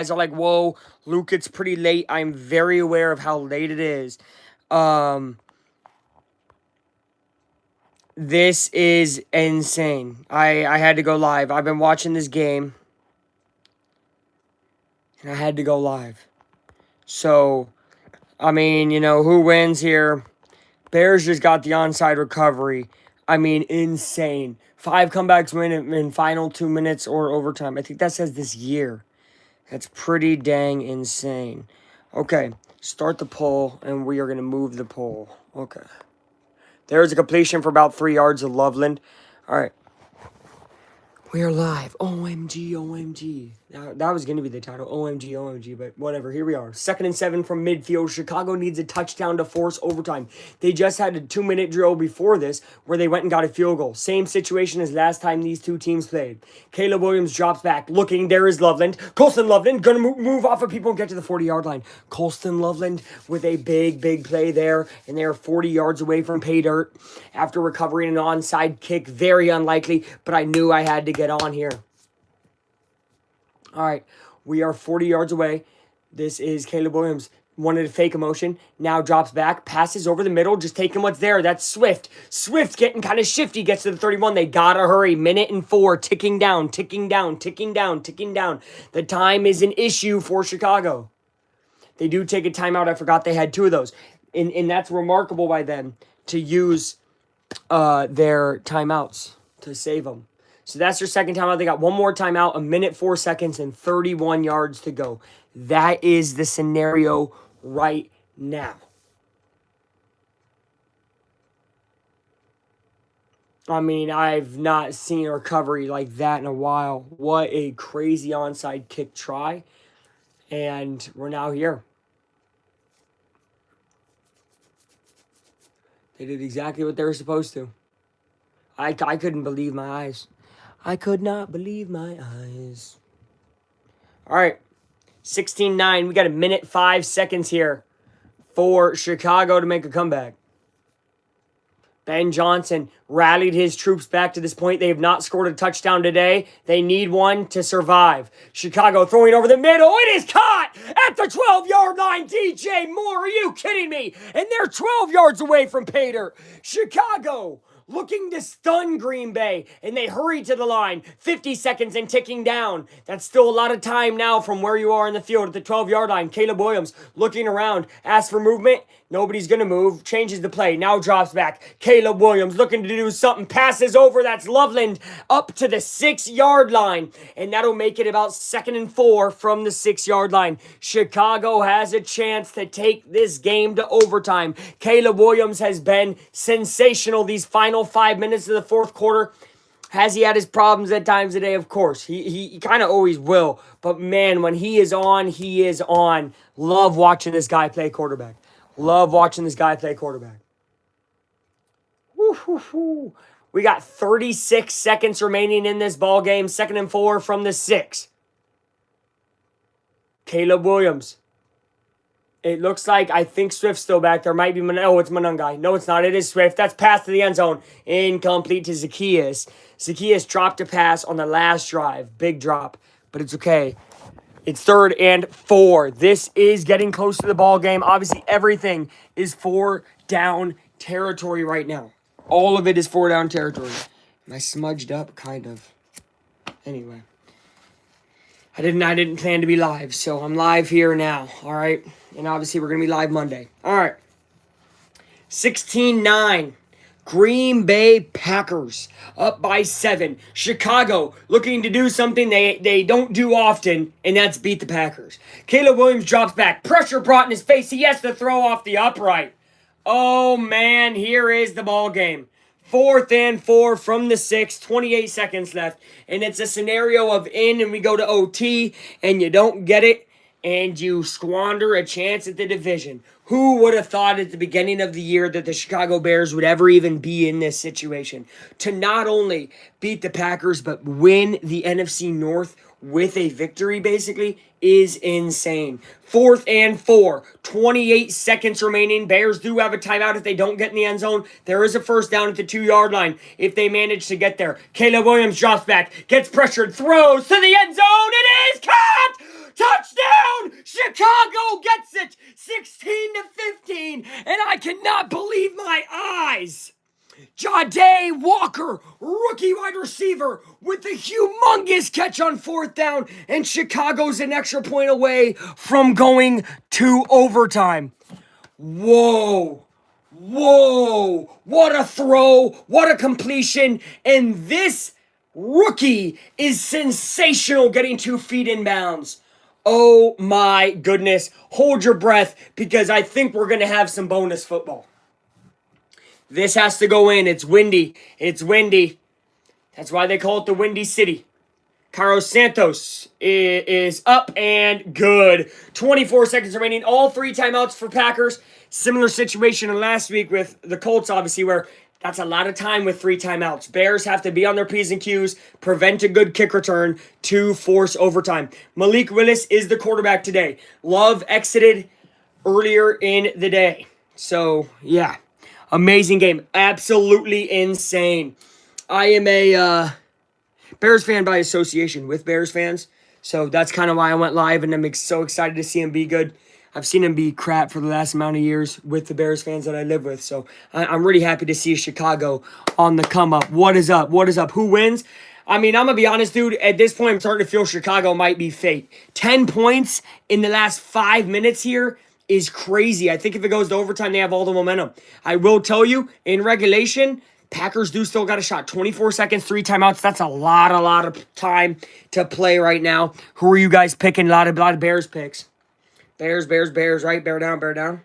guys are like, whoa, Luke, it's pretty late. I'm very aware of how late it is. This is insane. I had to go live. I've been watching this game, and I had to go live. So, I mean, who wins here? Bears just got the onside recovery. I mean, insane. 5 comebacks win in final 2 minutes or overtime. I think that says this year. That's pretty dang insane. Okay, start the poll, and we are going to move the poll. Okay. There's a completion for about 3 yards of Loveland. All right. We are live. OMG, OMG. That was going to be the title. OMG, OMG. But whatever. Here we are. 2nd and 7 from midfield. Chicago needs a touchdown to force overtime. They just had a 2-minute drill before this where they went and got a field goal. Same situation as last time these two teams played. Caleb Williams drops back. Looking. There is Loveland. Colston Loveland going to move off of people and get to the 40-yard line. Colston Loveland with a big play there. And they're 40 yards away from pay dirt after recovering an onside kick. Very unlikely. But I knew I had to get on here. All right, we are 40 yards away. This is Caleb Williams. Wanted a fake emotion. Now drops back, passes over the middle, just taking what's there. That's Swift. Swift getting kind of shifty, gets to the 31. They gotta hurry. 1:04, ticking down. The time is an issue for Chicago. They do take a timeout. I forgot they had 2 of those. And that's remarkable by them to use their timeouts to save them. So that's their second timeout. They got 1 more timeout, 1:04 and 31 yards to go. That is the scenario right now. I mean, I've not seen a recovery like that in a while. What a crazy onside kick try. And we're now here. They did exactly what they were supposed to. I couldn't believe my eyes. I could not believe my eyes. All right. 16-9. We got 1:05 here for Chicago to make a comeback. Ben Johnson rallied his troops back to this point. They have not scored a touchdown today. They need one to survive. Chicago throwing over the middle. It is caught at the 12-yard line. DJ Moore, are you kidding me? And they're 12 yards away from pay dirt. Chicago looking to stun Green Bay, and they hurry to the line. 50 seconds and ticking down. That's still a lot of time now from where you are in the field at the 12-yard line. Caleb Williams looking around, asks for movement. Nobody's going to move. Changes the play. Now drops back. Caleb Williams looking to do something. Passes over. That's Loveland up to the 6-yard line. And that'll make it about 2nd and 4 from the 6-yard line. Chicago has a chance to take this game to overtime. Caleb Williams has been sensational these final 5 minutes of the 4th quarter. Has he had his problems at times today? Of course. He kind of always will. But man, when he is on, he is on. Love watching this guy play quarterback. Love watching this guy play quarterback. Woo. We got 36 seconds remaining in this ball game. 2nd and 4 from the 6. Caleb Williams. It looks like, I think Swift's still back there. Might be, it's Monungai. No, it's not. It is Swift. That's pass to the end zone. Incomplete to Zacchaeus. Zacchaeus dropped a pass on the last drive. Big drop, but it's okay. It's 3rd and 4. This is getting close to the ball game. Obviously, everything is 4 down territory right now. All of it is 4 down territory. Am I smudged up? Kind of. Anyway. I didn't plan to be live, so I'm live here now. All right. And obviously, we're going to be live Monday. All right. 16-9. Green Bay Packers up by 7. Chicago looking to do something they don't do often, and that's beat the Packers. Caleb Williams drops back. Pressure brought in his face. He has to throw off the upright. Oh, man, here is the ball game. 4th and 4 from the 6, 28 seconds left. And it's a scenario of in and we go to OT and you don't get it and you squander a chance at the division. Who would have thought at the beginning of the year that the Chicago Bears would ever even be in this situation? To not only beat the Packers, but win the NFC North with a victory, basically, is insane. 4th and 4, 28 seconds remaining. Bears do have a timeout if they don't get in the end zone. There is a first down at the 2-yard line if they manage to get there. Caleb Williams drops back, gets pressured, throws to the end zone. It is caught! Touchdown! Chicago gets it 16-15, and I cannot believe my eyes. Ja'Day Walker, rookie wide receiver, with a humongous catch on 4th down, and Chicago's an extra point away from going to overtime. Whoa. Whoa. What a throw. What a completion. And this rookie is sensational getting 2 feet in bounds. Oh my goodness. Hold your breath because I think we're going to have some bonus football. This has to go in. It's windy. It's windy. That's why they call it the Windy City. Carlos Santos is up and good. 24 seconds remaining. All 3 timeouts for Packers. Similar situation in last week with the Colts, obviously, where that's a lot of time with 3 timeouts. Bears have to be on their P's and Q's, prevent a good kick return to force overtime. Malik Willis is the quarterback today. Love exited earlier in the day. So, yeah. Amazing game. Absolutely insane. I am a Bears fan by association with Bears fans. So that's kind of why I went live, and I'm so excited to see him be good. I've seen him be crap for the last amount of years with the Bears fans that I live with. So I'm really happy to see Chicago on the come up. What is up? What is up? Who wins? I mean, I'm going to be honest, dude. At this point, I'm starting to feel Chicago might be fate. 10 points in the last 5 minutes here is crazy. I think if it goes to overtime, they have all the momentum. I will tell you, in regulation, Packers do still got a shot. 24 seconds, 3 timeouts. That's a lot of time to play right now. Who are you guys picking? A lot of Bears picks. Bears, right? Bear down.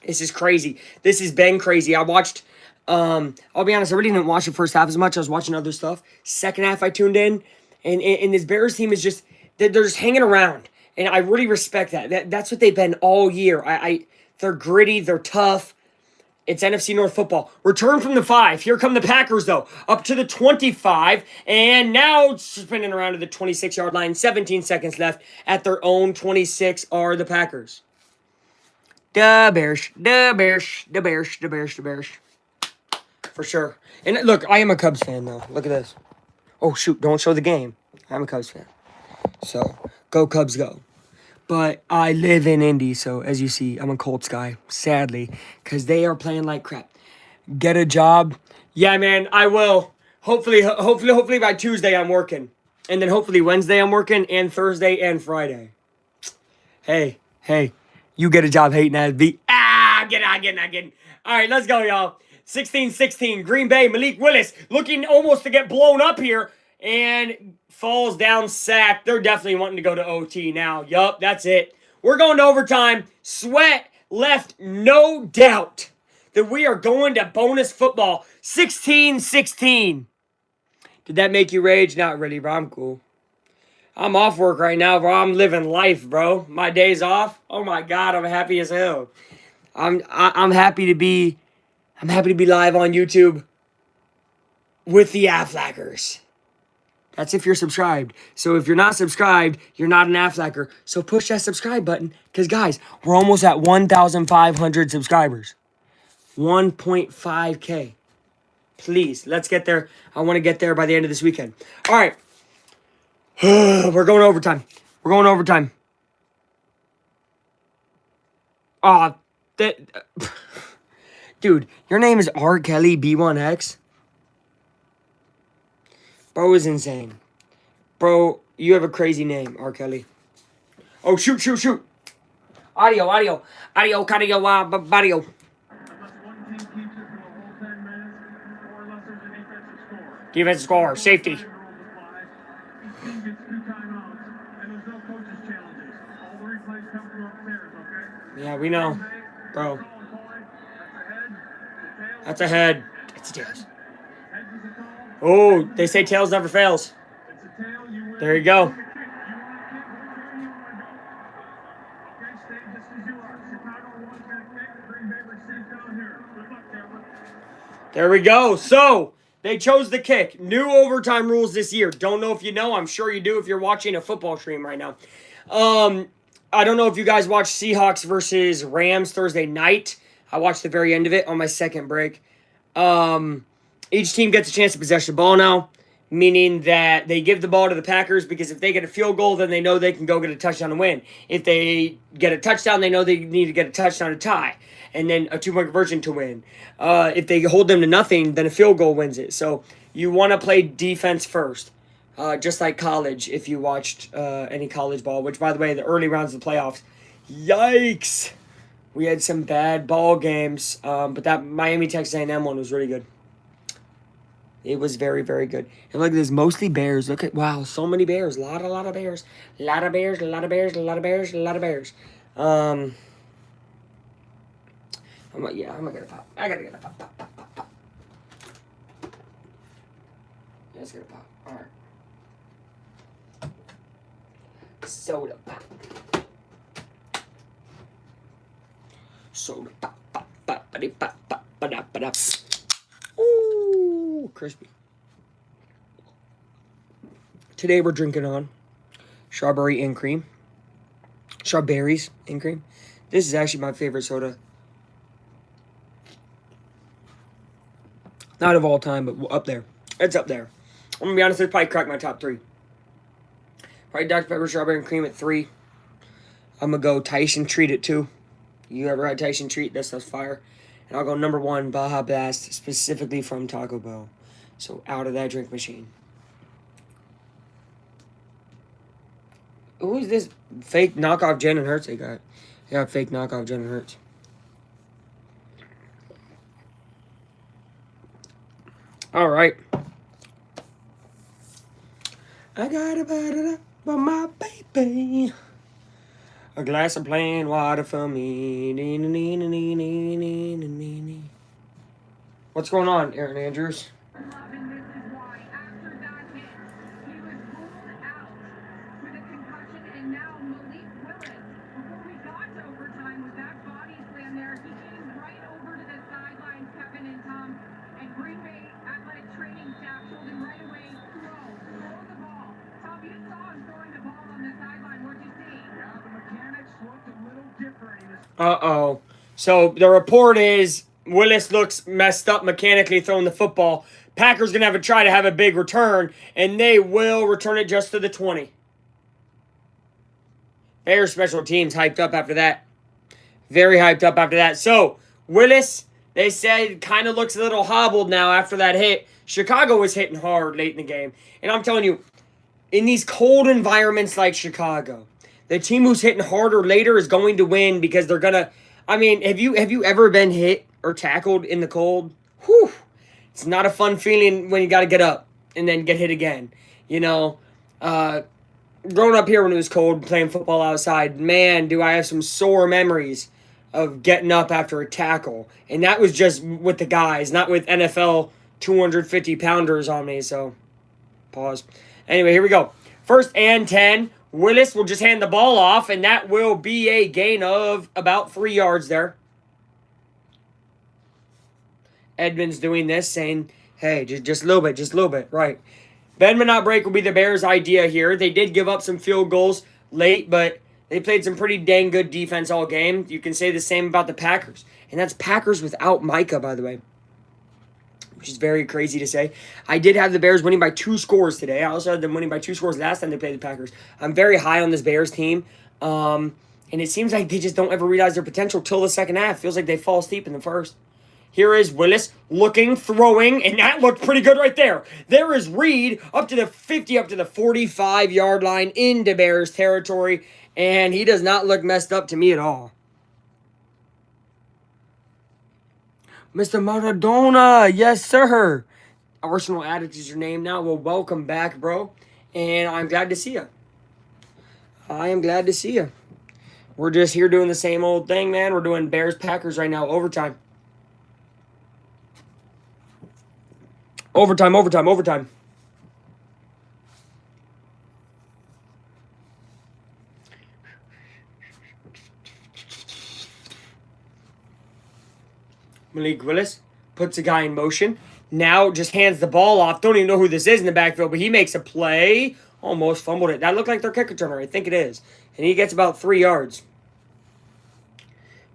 This is crazy. This has been crazy. I watched, I'll be honest, I really didn't watch the first half as much. I was watching other stuff. Second half, I tuned in. And this Bears team is just, they're just hanging around. And I really respect that. That's what they've been all year. They're gritty. They're tough. It's NFC North football. Return from the 5. Here come the Packers, though. Up to the 25. And now spinning around to the 26-yard line. 17 seconds left. At their own 26 are the Packers. The Bears. For sure. And look, I am a Cubs fan, though. Look at this. Oh, shoot. Don't show the game. I'm a Cubs fan. So, go Cubs, go. But I live in Indy, so as you see, I'm a Colts guy, sadly, because they are playing like crap. Get a job. Yeah, man, I will. Hopefully by Tuesday I'm working. And then hopefully Wednesday I'm working, and Thursday and Friday. Hey, you get a job hating ass beat. Getting. All right, let's go, y'all. 16-16, Green Bay, Malik Willis looking almost to get blown up here. And falls down, sacked. They're definitely wanting to go to OT now. Yup, that's it. We're going to overtime. Sweat left no doubt that we are going to bonus football. 16-16. Did that make you rage? Not really, bro. I'm cool. I'm off work right now, bro. I'm living life, bro. My day's off. Oh my God, I'm happy as hell. I'm happy to be live on YouTube with the Aflackers. That's if you're subscribed. So if you're not subscribed, you're not an Aflacker. So push that subscribe button. Because, guys, we're almost at 1,500 subscribers. 1.5K. Please, let's get there. I want to get there by the end of this weekend. All right. We're going overtime. Dude, your name is R. Kelly B1X? Bro is insane. Bro, you have a crazy name, R. Kelly. Oh, shoot. Audio. Defensive score. Safety. Yeah, we know. Bro. That's a head. That's a tails. Oh, they say tails never fails. There you go. There we go. So, they chose the kick. New overtime rules this year. Don't know if you know. I'm sure you do if you're watching a football stream right now. I don't know if you guys watched Seahawks versus Rams Thursday night. I watched the very end of it on my second break. Each team gets a chance to possess the ball now. meaning that they give the ball to the Packers because if they get a field goal, then they know they can go get a touchdown to win. If they get a touchdown, they know they need to get a touchdown to tie, and then a 2-point conversion to win. If they hold them to nothing, then a field goal wins it. So you want to play defense first, just like college, if you watched any college ball, which, by the way, the early rounds of the playoffs, yikes! We had some bad ball games, but that Miami Texas A&M one was really good. It was very, very good. And look at this, mostly Bears. Look at, wow, so many Bears. A lot of Bears. A lot of Bears, a lot of Bears, a lot of Bears, a lot of Bears. I'm gonna get a pop. I gotta get a pop. Let's get a pop. All right. Soda pop. Soda pop, pop, pop, pop, pop, pop, pop, pop. Ooh, crispy. Today we're drinking on strawberries and cream. This is actually my favorite soda. Not of all time, but up there. It's up there. I'm gonna be honest, it's probably cracked my top 3. Right, Dr. Pepper, strawberry and cream at 3. I'm gonna go Tyson Treat at 2. You ever had Tyson Treat? That stuff's fire. And I'll go number 1, Baja Blast, specifically from Taco Bell. So out of that drink machine. Who is this fake knockoff Jen and Hurts they got? They got fake knockoff Jen and Hurts. All right. I got a bottle for my baby. A glass of plain water for me. What's going on, Aaron Andrews? Uh-oh. So the report is Willis looks messed up mechanically throwing the football. Packers going to have to try to have a big return, and they will return it just to the 20. Bears special teams hyped up after that. Very hyped up after that. So, Willis, they said, kind of looks a little hobbled now after that hit. Chicago was hitting hard late in the game. And I'm telling you, in these cold environments like Chicago, the team who's hitting harder later is going to win because they're going to... I mean, have you ever been hit or tackled in the cold? Whew. It's not a fun feeling when you got to get up and then get hit again. You know, growing up here when it was cold, playing football outside, man, do I have some sore memories of getting up after a tackle. And that was just with the guys, not with NFL 250-pounders on me. So, pause. Anyway, here we go. 1st and 10. Willis will just hand the ball off, and that will be a gain of about 3 yards there. Edmonds doing this, saying, hey, just a little bit, right. Bend but not break will be the Bears' idea here. They did give up some field goals late, but they played some pretty dang good defense all game. You can say the same about the Packers. And that's Packers without Micah, by the way, which is very crazy to say. I did have the Bears winning by 2 scores today. I also had them winning by 2 scores last time they played the Packers. I'm very high on this Bears team. And it seems like they just don't ever realize their potential till the second half. Feels like they fall asleep in the first. Here is Willis looking, throwing, and that looked pretty good right there. There is Reed up to the 50, up to the 45-yard line into Bears territory, and he does not look messed up to me at all. Mr. Maradona, yes, sir. Arsenal Addict is your name now. Well, welcome back, bro. And I'm glad to see you. I am glad to see you. We're just here doing the same old thing, man. We're doing Bears-Packers right now, overtime. Overtime. Malik Willis puts a guy in motion. Now just hands the ball off. Don't even know who this is in the backfield, but he makes a play. Almost fumbled it. That looked like their kick returner. I think it is. And he gets about 3 yards.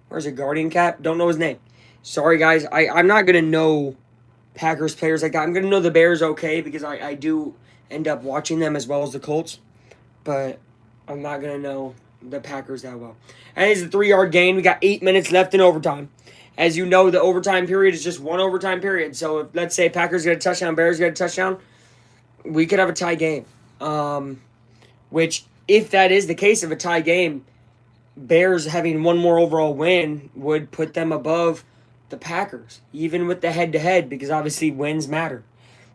Where's a guardian cap? Don't know his name. Sorry, guys. I'm not going to know Packers players like that. I'm going to know the Bears okay because I do end up watching them as well as the Colts. But I'm not going to know the Packers that well. And it's a 3-yard gain. We got 8 minutes left in overtime. As you know, the overtime period is just one overtime period. So if, let's say, Packers get a touchdown, Bears get a touchdown, we could have a tie game. Which, if that is the case of a tie game, Bears having one more overall win would put them above the Packers, even with the head-to-head, because obviously wins matter.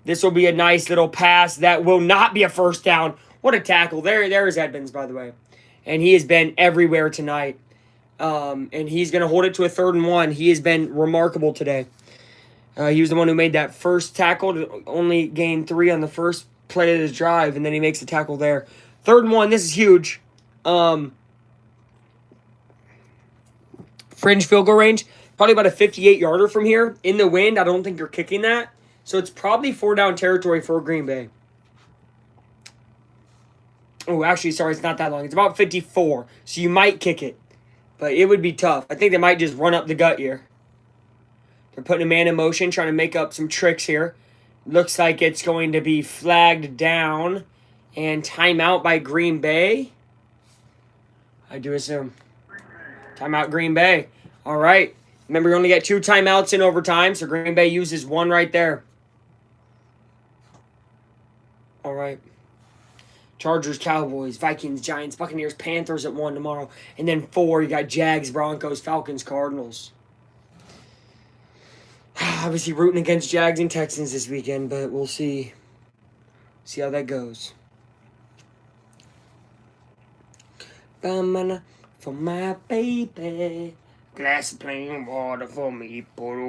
This will be a nice little pass that will not be a first down. What a tackle. There is Edmonds, by the way. And he has been everywhere tonight. And he's going to hold it to a 3rd and 1. He has been remarkable today. He was the one who made that first tackle to only gain 3 on the first play of his drive, and then he makes the tackle there. 3rd and 1, this is huge. Fringe field goal range, probably about a 58-yarder from here. In the wind, I don't think you're kicking that. So it's probably 4-down territory for Green Bay. Oh, actually, sorry, it's not that long. It's about 54, so you might kick it. But it would be tough. I think they might just run up the gut here. They're putting a man in motion, trying to make up some tricks here. Looks like it's going to be flagged down. And timeout by Green Bay. I do assume. Timeout Green Bay. All right. Remember, you only get 2 timeouts in overtime, so Green Bay uses 1 right there. All right. Chargers, Cowboys, Vikings, Giants, Buccaneers, Panthers at 1 tomorrow. And then 4, you got Jags, Broncos, Falcons, Cardinals. Obviously rooting against Jags and Texans this weekend, but we'll see. See how that goes. For my baby. Glass of plain water for me. Glass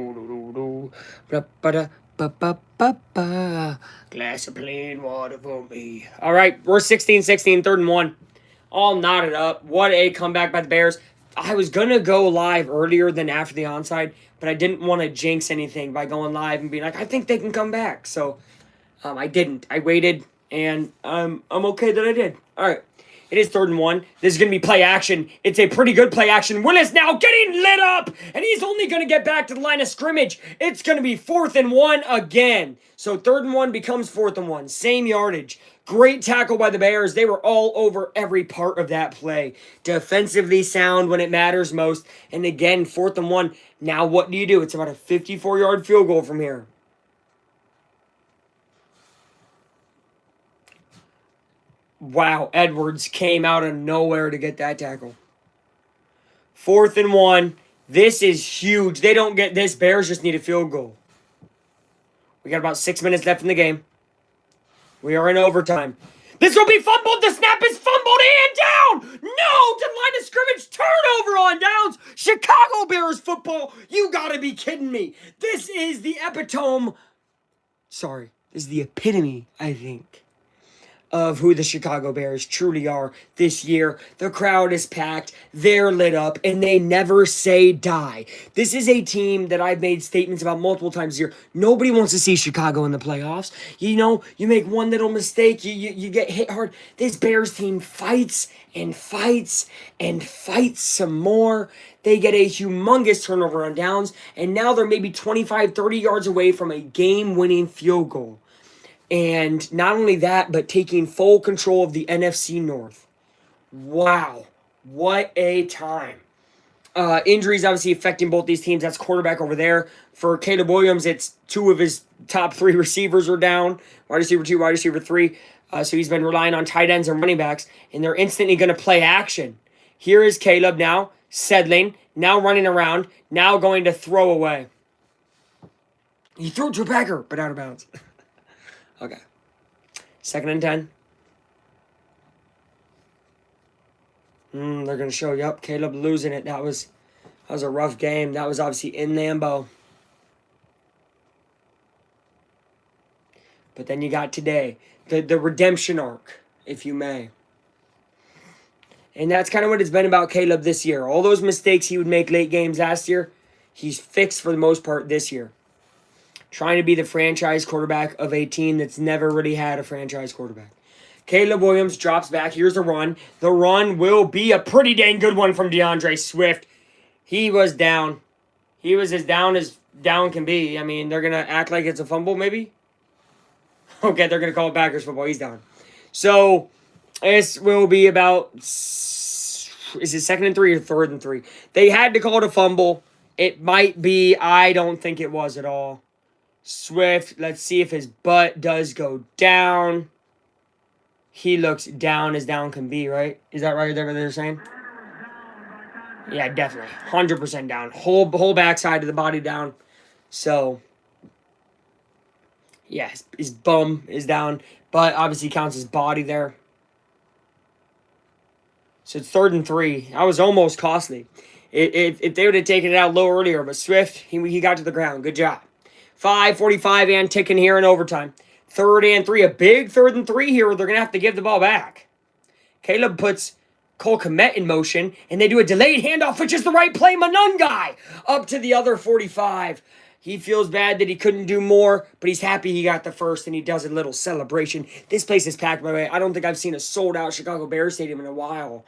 of plain water for me. All right, we're 16-16, 3rd and 1. All knotted up. What a comeback by the Bears. I was going to go live earlier than after the onside, but I didn't want to jinx anything by going live and being like, I think they can come back. So I didn't. I waited, and I'm okay that I did. All right. It is 3rd and 1. This is going to be play action. It's a pretty good play action. Willis now getting lit up, and he's only going to get back to the line of scrimmage. It's going to be 4th and 1 again. So 3rd and 1 becomes 4th and 1. Same yardage. Great tackle by the Bears. They were all over every part of that play. Defensively sound when it matters most. And again, 4th and 1. Now what do you do? It's about a 54-yard field goal from here. Wow, Edwards came out of nowhere to get that tackle. 4th and 1. This is huge. They don't get this. Bears just need a field goal. We got about 6 minutes left in the game. We are in overtime. This will be fumbled. The snap is fumbled and down. No, to line of scrimmage. Turnover on downs. Chicago Bears football. You got to be kidding me. This is the epitome. Sorry. This is the epitome, I think, of who the Chicago Bears truly are this year. The crowd is packed, they're lit up, and they never say die. This is a team that I've made statements about multiple times this year. Nobody wants to see Chicago in the playoffs. You know, you make one little mistake, you get hit hard. This Bears team fights and fights and fights some more. They get a humongous turnover on downs, and now they're maybe 25, 30 yards away from a game-winning field goal. And not only that, but taking full control of the NFC North. Wow. What a time. Injuries obviously affecting both these teams. That's quarterback over there. For Caleb Williams, it's 2 of his top 3 receivers are down. Wide receiver 2, wide receiver 3. So he's been relying on tight ends and running backs. And they're instantly going to play action. Here is Caleb now, settling, now running around, now going to throw away. He threw it to a Packer, but out of bounds. Okay. 2nd and 10. They're going to show you up. Caleb losing it. That was a rough game. That was obviously in Lambeau. But then you got today. The redemption arc, if you may. And that's kind of what it's been about Caleb this year. All those mistakes he would make late games last year, he's fixed for the most part this year. Trying to be the franchise quarterback of a team that's never really had a franchise quarterback. Caleb Williams drops back. Here's the run. The run will be a pretty dang good one from DeAndre Swift. He was down. He was as down as down can be. I mean, they're going to act like it's a fumble, maybe? Okay, they're going to call it backers football. He's down. So, this will be about... Is it 2nd and 3 or 3rd and 3? They had to call it a fumble. It might be. I don't think it was at all. Swift, let's see if his butt does go down. He looks down as down can be, right? Is that right there what they're saying? Yeah, definitely. 100% down. Whole backside of the body down. So, yeah, his bum is down. But obviously counts his body there. So it's 3rd and 3. That was almost costly. If they would have taken it out a little earlier. But Swift, he got to the ground. Good job. 5:45 and ticking here in overtime. 3rd and 3. A big 3rd and 3 here where they're going to have to give the ball back. Caleb puts Cole Kmet in motion, and they do a delayed handoff, which is the right play. Manungai up to the other 45. He feels bad that he couldn't do more, but he's happy he got the first, and he does a little celebration. This place is packed, by the way. I don't think I've seen a sold-out Chicago Bears stadium in a while.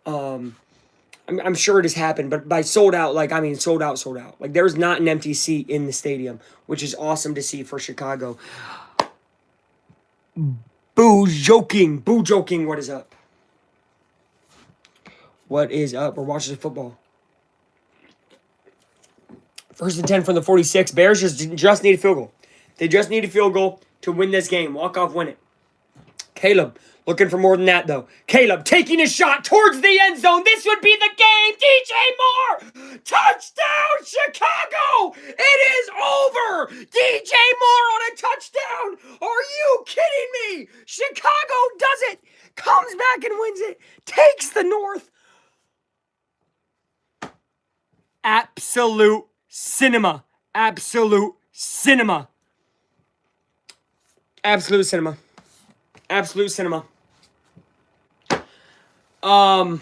I'm sure it has happened, but by sold out, like, I mean sold out. Like, there's not an empty seat in the stadium, which is awesome to see for Chicago. Boo joking, what is up? What is up? We're watching football. 1st and 10 from the 46. Bears just need a field goal. They just need a field goal to win this game. Walk off, win it. Caleb looking for more than that, though. Caleb taking a shot towards the end zone. This would be the game. DJ Moore. Touchdown, Chicago. It is over. DJ Moore on a touchdown. Are you kidding me? Chicago does it. Comes back and wins it. Takes the North. Absolute cinema. Absolute cinema. Absolute cinema. Absolute cinema. I've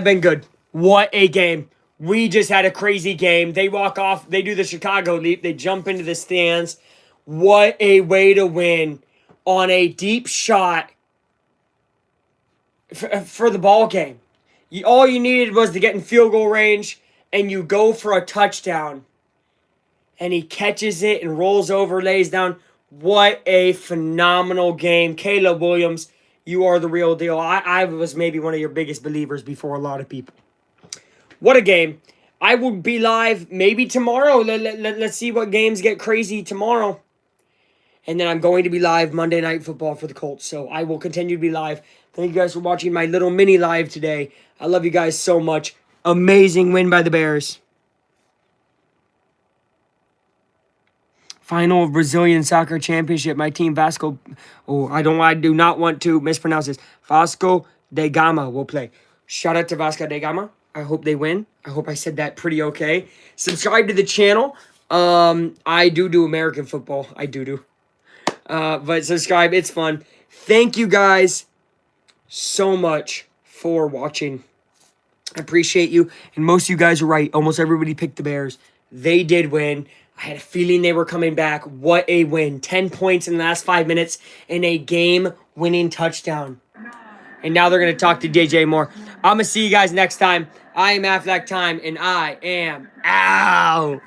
been good. What a game. We just had a crazy game. They walk off. They do the Chicago leap. They jump into the stands. What a way to win on a deep shot for the ball game. All you needed was to get in field goal range, and you go for a touchdown. And he catches it and rolls over, lays down. What a phenomenal game. Caleb Williams, you are the real deal. I was maybe one of your biggest believers before a lot of people. What a game. I will be live maybe tomorrow. Let's see what games get crazy tomorrow. And then I'm going to be live Monday Night Football for the Colts. So I will continue to be live. Thank you guys for watching my little mini live today. I love you guys so much. Amazing win by the Bears. Final of Brazilian Soccer Championship. My team Vasco. I do not want to mispronounce this. Vasco da Gama will play. Shout out to Vasco da Gama. I hope they win. I hope I said that pretty okay. Subscribe to the channel. I do American football. I do. But subscribe. It's fun. Thank you guys so much for watching. I appreciate you. And most of you guys are right. Almost everybody picked the Bears. They did win. I had a feeling they were coming back. What a win. 10 points in the last 5 minutes and a game-winning touchdown. And now they're going to talk to DJ Moore. I'm going to see you guys next time. I am Affleck Time, and I am out.